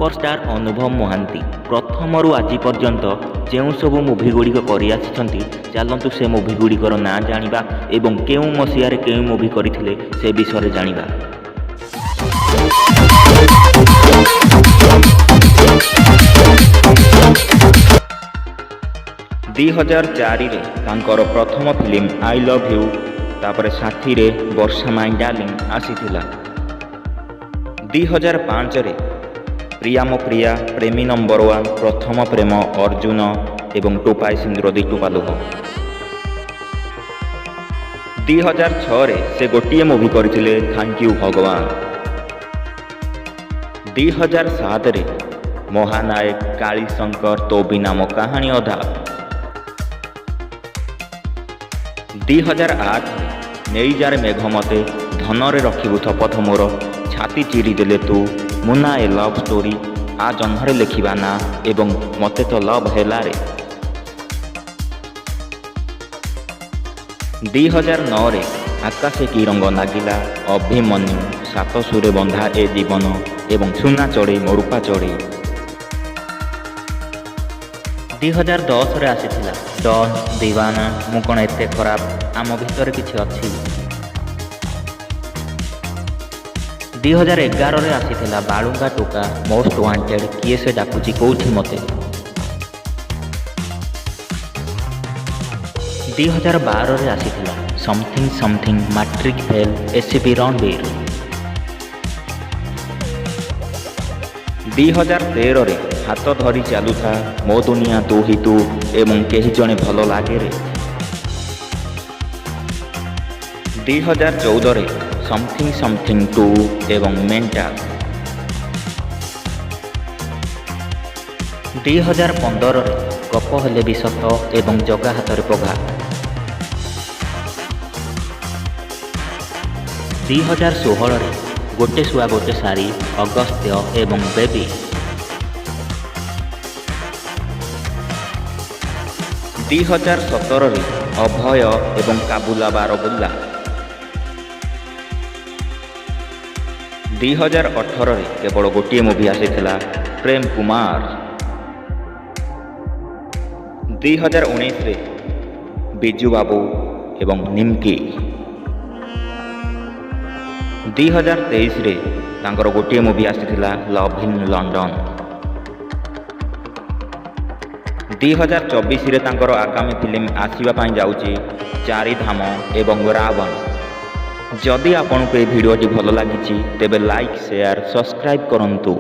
Superstar अनुभव महांती प्रथम आज पर्यंत जो सब मुभि गुड़िक कर चलतु से मुभि गुड़िकर ना जानिबा एवं केउ मसीहारे केउ मुभि करथिले से विषय जानिबा। 2004 रे तांकर प्रथम फिल्म आई लव यू तापर साथी रे वर्षा माई डार्लिंग आसीथिला। 2005 रे प्रिया मो प्रिया प्रेमी नंबर 1 प्रथम प्रेम अर्जुन एवं टोपाई सिंदूर दी टोपालुह। 2006 रे से गोटिए मुवी करथिले थैंक यू भगवान। 2007 रे महानायक काली शंकर तो बिना मो कहानी अधा। 2008 नेईजार मेघ मते धनरे रखिबु थपथ मोर छाती चिरी देले तू मुना ए लव स्टोरी आ जन्हरे लेखिबा ना एवं मते तो लव हेला रे। 2009 रे आकाशे की रंग नागिला अभिमन्यु सात सुरे बंधा ए जीवन एवं सुना चढ़े मोरूपा चढ़े। 2010 रे आसीथिला डन दीवाना मु कण एते खराब आम भितर किछि अछि। 2011 रे आसीथिला बालुंगा टोका मोस्ट वांटेड किए से डाकुची कोठी मते। 2012 रे आसीथिला something something matric fail SCB Ranbir. 2013 रे हाथ धरी चालू था मो दुनिया तू ही तू एवं केही जणे भल लागे रे। 2014 रे समथिंग समथिंग टू एवं मेंटल। 2015 रे गप हेले भी सत एवं जगा हाथ रे पघा। 2016 रे गोटे सुआ गोटे सारी अगस्त्य एवं बेबी। 2017 रे अभय एवं काबुला बारबुल्ला। 2018 रे केवल गोटे मुवी आसीथिला प्रेम कुमार। 2019 रे बिजू बाबू एवं निमकी। 2023 रे तांकर गोटे मुवी आसीथिला लव इन लंडन। 2024 रे तांकर आगामी फिल्म आसीबा पाई जाउची चारि धाम एवं रावण। जदि आपन को भिडियोटी भल लागिची तेबे लाइक शेयर सब्सक्राइब करंतु।